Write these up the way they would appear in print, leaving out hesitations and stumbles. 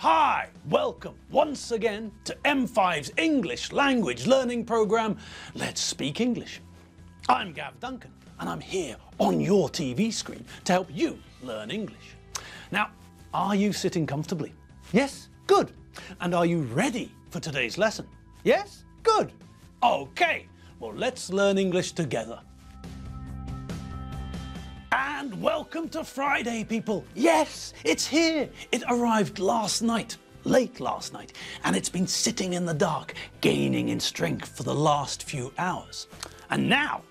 Hi, welcome once again to M5's English language learning programme, Let's Speak English. I'm Gav Duncan and I'm here on your TV screen to help you learn English. Now, are you sitting comfortably? Yes? Good. And are you ready for today's lesson? Yes? Good. Okay, well let's learn English together. And welcome to Friday, people. Yes, it's here. It arrived last night, late last night, and it's been sitting in the dark, gaining in strength for the last few hours. And now,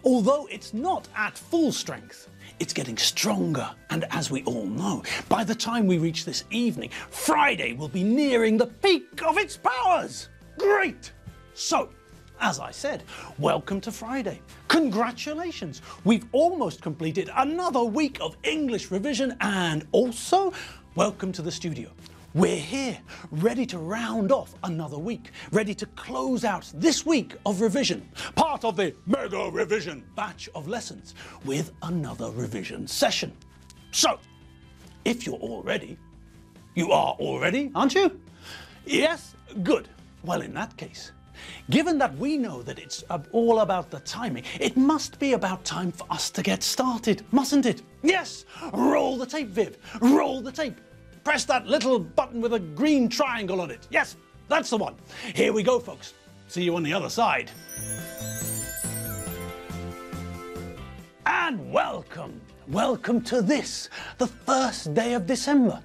although it's not at full strength, it's getting stronger. And as we all know, by the time we reach this evening, Friday will be nearing the peak of its powers. Great! So, as I said, welcome to Friday. Congratulations! We've almost completed another week of English revision, and also welcome to the studio. We're here, ready to round off another week, ready to close out this week of revision, part of the mega revision batch of lessons, with another revision session. So, if you're all ready, you are all ready, aren't you? Yes? Good. Well, in that case, given that we know that it's all about the timing, it must be about time for us to get started, mustn't it? Yes! Roll the tape, Viv. Roll the tape. Press that little button with a green triangle on it. Yes, that's the one. Here we go, folks. See you on the other side. And welcome. Welcome to this, the first day of December.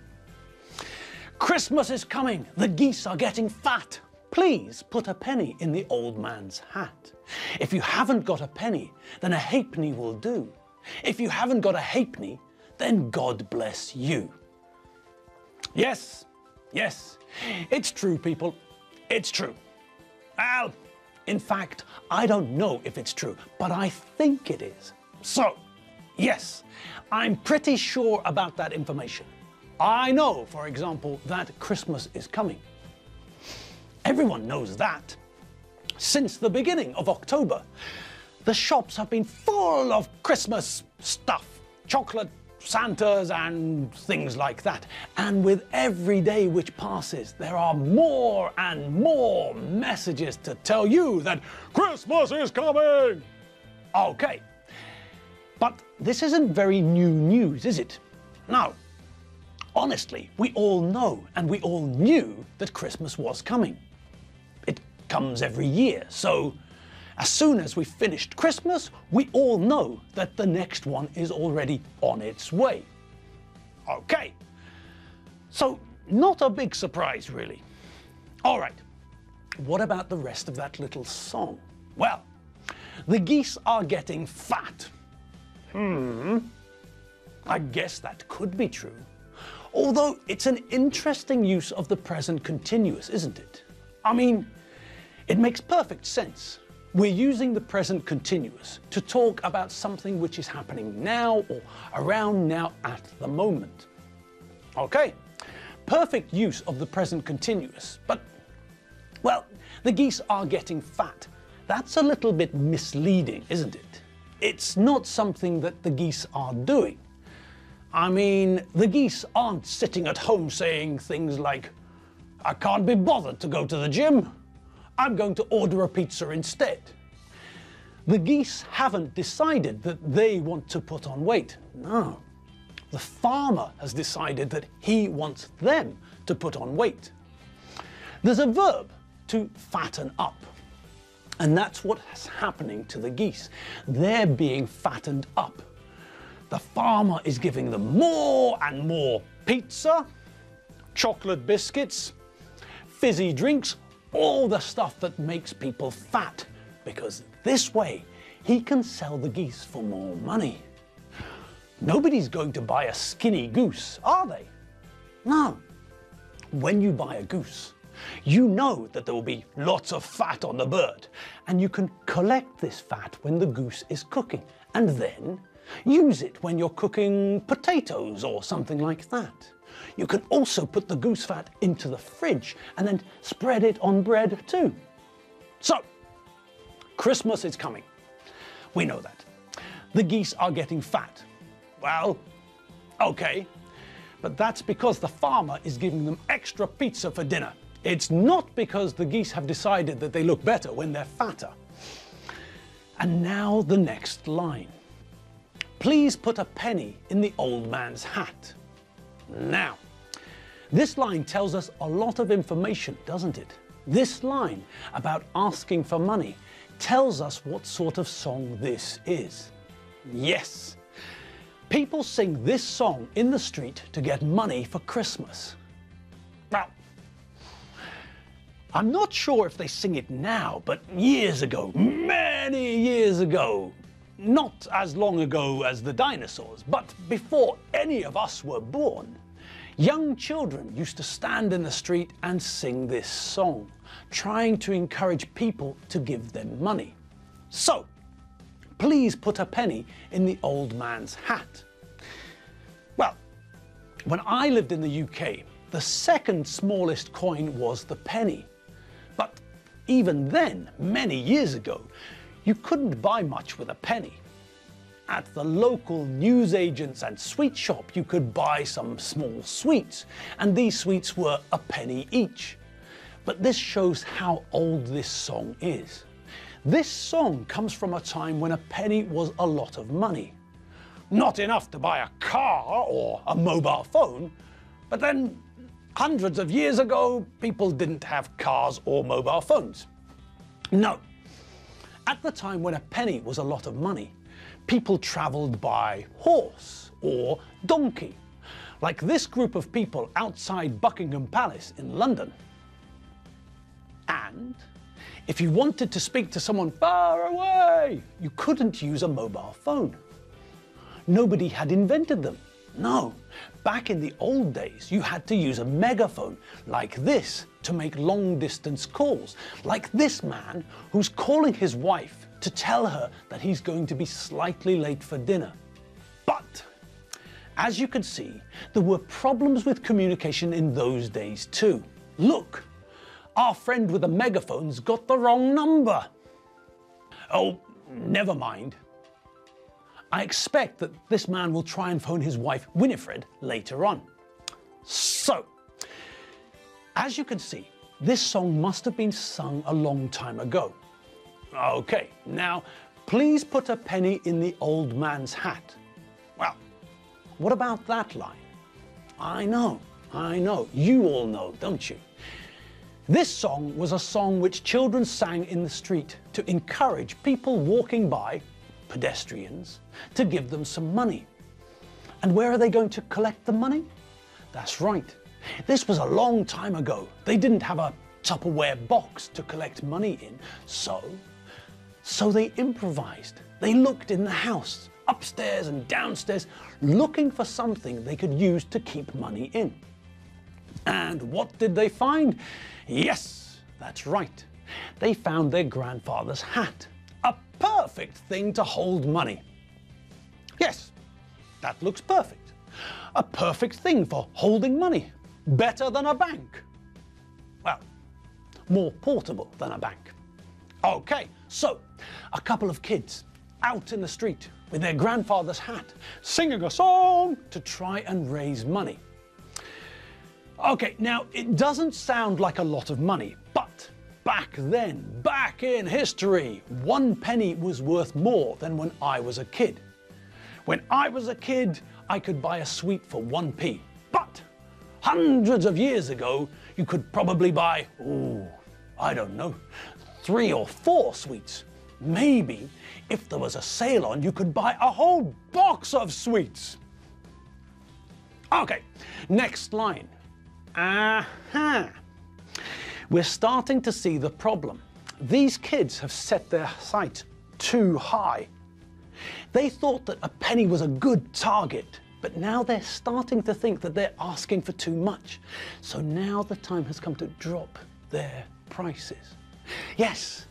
Christmas is coming. The geese are getting fat. Please put a penny in the old man's hat. If you haven't got a penny, then a halfpenny will do. If you haven't got a halfpenny, then God bless you. Yes, yes, it's true, people. It's true. Well, in fact, I don't know if it's true, but I think it is. So, yes, I'm pretty sure about that information. I know, for example, that Christmas is coming. Everyone knows that. Since the beginning of October, the shops have been full of Christmas stuff, chocolate, Santas and things like that. And with every day which passes, there are more and more messages to tell you that Christmas is coming. Okay, but this isn't very new news, is it? No. Honestly, we all know and we all knew that Christmas was coming. It comes every year, so as soon as we've finished Christmas, we all know that the next one is already on its way. Okay, so not a big surprise really. All right, what about the rest of that little song? Well, the geese are getting fat. I guess that could be true. Although it's an interesting use of the present continuous, isn't it? I mean, it makes perfect sense. We're using the present continuous to talk about something which is happening now or around now at the moment. Okay, perfect use of the present continuous, but, well, the geese are getting fat. That's a little bit misleading, isn't it? It's not something that the geese are doing. I mean, the geese aren't sitting at home saying things like, I can't be bothered to go to the gym. I'm going to order a pizza instead. The geese haven't decided that they want to put on weight. No. The farmer has decided that he wants them to put on weight. There's a verb, to fatten up. And that's what's happening to the geese. They're being fattened up. The farmer is giving them more and more pizza, chocolate biscuits, fizzy drinks, all the stuff that makes people fat, because this way he can sell the geese for more money. Nobody's going to buy a skinny goose, are they? No. When you buy a goose, you know that there will be lots of fat on the bird, and you can collect this fat when the goose is cooking, and then use it when you're cooking potatoes or something like that. You can also put the goose fat into the fridge and then spread it on bread too. So, Christmas is coming. We know that. The geese are getting fat. Well, okay. but that's because the farmer is giving them extra pizza for dinner. It's not because the geese have decided that they look better when they're fatter. And now the next line. Please put a penny in the old man's hat. Now, this line tells us a lot of information, doesn't it? This line about asking for money tells us what sort of song this is. Yes, people sing this song in the street to get money for Christmas. Well, I'm not sure if they sing it now, but years ago, many years ago, not as long ago as the dinosaurs, but before any of us were born, young children used to stand in the street and sing this song, trying to encourage people to give them money. So, please put a penny in the old man's hat. Well, when I lived in the UK, the second smallest coin was the penny. But even then, many years ago, you couldn't buy much with a penny. At the local newsagents and sweet shop, you could buy some small sweets, and these sweets were a penny each. But this shows how old this song is. This song comes from a time when a penny was a lot of money. Not enough to buy a car or a mobile phone, but then hundreds of years ago, people didn't have cars or mobile phones. No. At the time when a penny was a lot of money, people travelled by horse or donkey, like this group of people outside Buckingham Palace in London. And if you wanted to speak to someone far away, you couldn't use a mobile phone. Nobody had invented them. No, back in the old days, you had to use a megaphone like this to make long-distance calls, like this man who's calling his wife to tell her that he's going to be slightly late for dinner. But, as you can see, there were problems with communication in those days too. Look, our friend with the megaphone's got the wrong number. Oh, never mind. I expect that this man will try and phone his wife Winifred later on. So, as you can see, this song must have been sung a long time ago. Okay, now please put a penny in the old man's hat. Well, what about that line? I know, you all know, don't you? This song was a song which children sang in the street to encourage people walking by, pedestrians, to give them some money. And where are they going to collect the money? That's right. This was a long time ago. They didn't have a Tupperware box to collect money in, so they improvised. They looked in the house, upstairs and downstairs, looking for something they could use to keep money in. And what did they find? Yes, that's right. They found their grandfather's hat. A perfect thing to hold money. Yes, that looks perfect. A perfect thing for holding money. Better than a bank. Well, more portable than a bank. Okay, so a couple of kids out in the street with their grandfather's hat, singing a song to try and raise money. Okay, now it doesn't sound like a lot of money, but back then, back in history, 1 penny was worth more than when I was a kid. When I was a kid, I could buy a sweet for 1p, but hundreds of years ago, you could probably buy, I don't know, 3 or 4 sweets. Maybe, if there was a sale on, you could buy a whole box of sweets. Okay, next line. Aha! We're starting to see the problem. These kids have set their sights too high. They thought that a penny was a good target, but now they're starting to think that they're asking for too much. So now the time has come to drop their prices. Yes,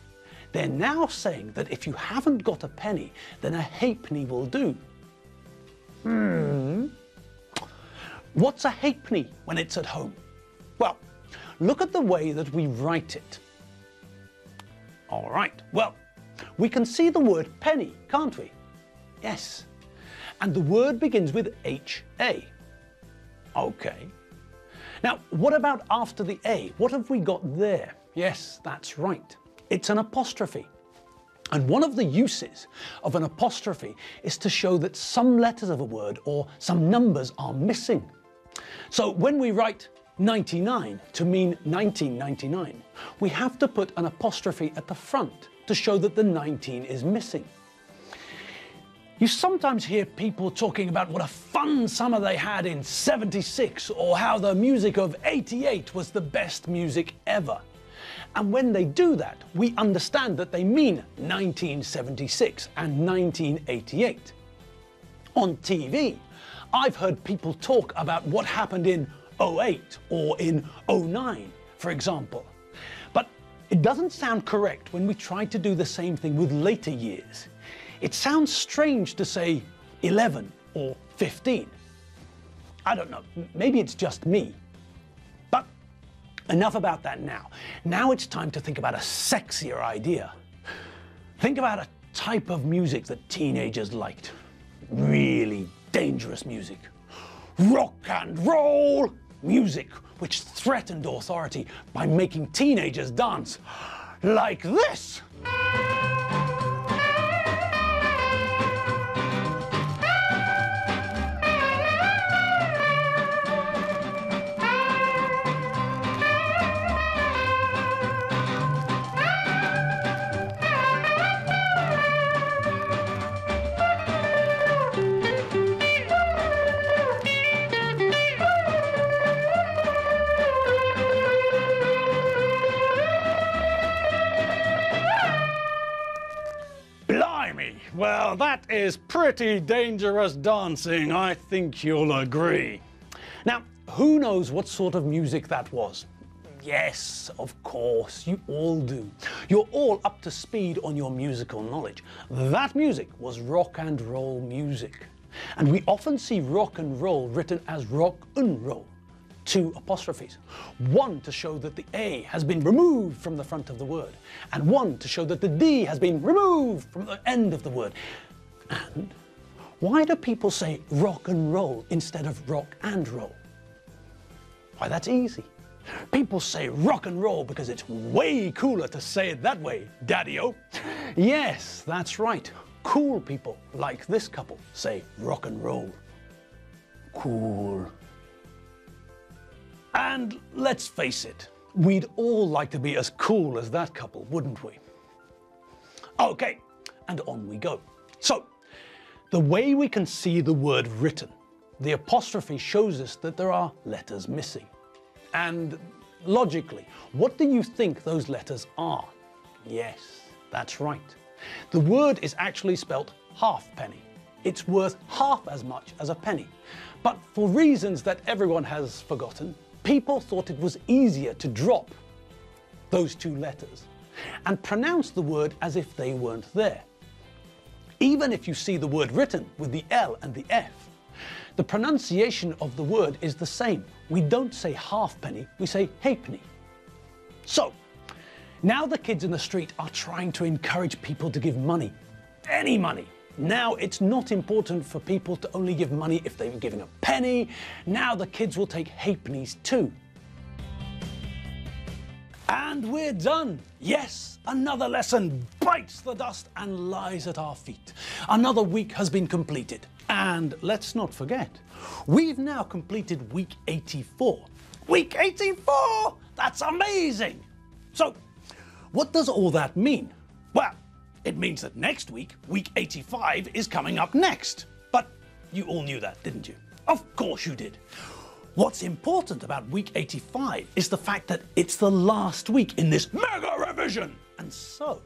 they're now saying that if you haven't got a penny, then a halfpenny will do. What's a halfpenny when it's at home? Well, look at the way that we write it. All right, well, we can see the word penny, can't we? Yes, and the word begins with H-A. Okay. Now, what about after the A? What have we got there? Yes, that's right. It's an apostrophe. And one of the uses of an apostrophe is to show that some letters of a word or some numbers are missing. So when we write 99 to mean 1999, we have to put an apostrophe at the front to show that the 19 is missing. You sometimes hear people talking about what a fun summer they had in '76 or how the music of '88 was the best music ever. And when they do that, we understand that they mean 1976 and 1988. On TV, I've heard people talk about what happened in '08 or in '09, for example. But it doesn't sound correct when we try to do the same thing with later years. It sounds strange to say 11 or 15. I don't know, maybe it's just me. But enough about that now. Now it's time to think about a sexier idea. Think about a type of music that teenagers liked. Really dangerous music. Rock and roll music, which threatened authority by making teenagers dance like this. Well, that is pretty dangerous dancing, I think you'll agree. Now, who knows what sort of music that was? Yes, of course, you all do. You're all up to speed on your musical knowledge. That music was rock and roll music. And we often see rock and roll written as rock and roll. 2 apostrophes. One to show that the A has been removed from the front of the word, and one to show that the D has been removed from the end of the word. And why do people say rock and roll instead of rock and roll? Why, that's easy. People say rock and roll because it's way cooler to say it that way, Daddy-o. Yes, that's right. Cool people like this couple say rock and roll. Cool. And let's face it, we'd all like to be as cool as that couple, wouldn't we? Okay, and on we go. So, the way we can see the word written, the apostrophe shows us that there are letters missing. And logically, what do you think those letters are? Yes, that's right. The word is actually spelt halfpenny. It's worth half as much as a penny. But for reasons that everyone has forgotten, people thought it was easier to drop those 2 letters and pronounce the word as if they weren't there. Even if you see the word written with the L and the F, the pronunciation of the word is the same. We don't say halfpenny, we say halfpenny. So, now the kids in the street are trying to encourage people to give money. Any money. Now it's not important for people to only give money if they're giving a penny. Now the kids will take halfpennies too. And we're done. Yes, another lesson bites the dust and lies at our feet. Another week has been completed. And let's not forget, we've now completed week 84. Week 84! That's amazing! So, what does all that mean? Well, it means that next week, week 85, is coming up next. But you all knew that, didn't you? Of course you did. What's important about week 85 is the fact that it's the last week in this mega revision. And so,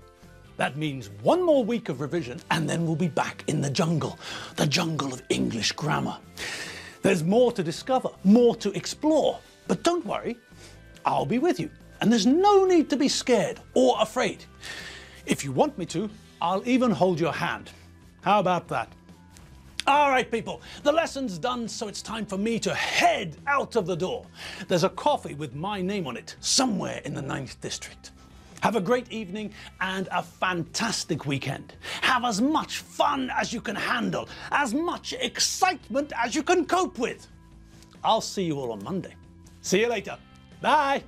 that means one more week of revision and then we'll be back in the jungle of English grammar. There's more to discover, more to explore. But don't worry, I'll be with you. And there's no need to be scared or afraid. If you want me to, I'll even hold your hand. How about that? All right, people, the lesson's done, so it's time for me to head out of the door. There's a coffee with my name on it somewhere in the 9th district. Have a great evening and a fantastic weekend. Have as much fun as you can handle, as much excitement as you can cope with. I'll see you all on Monday. See you later. Bye.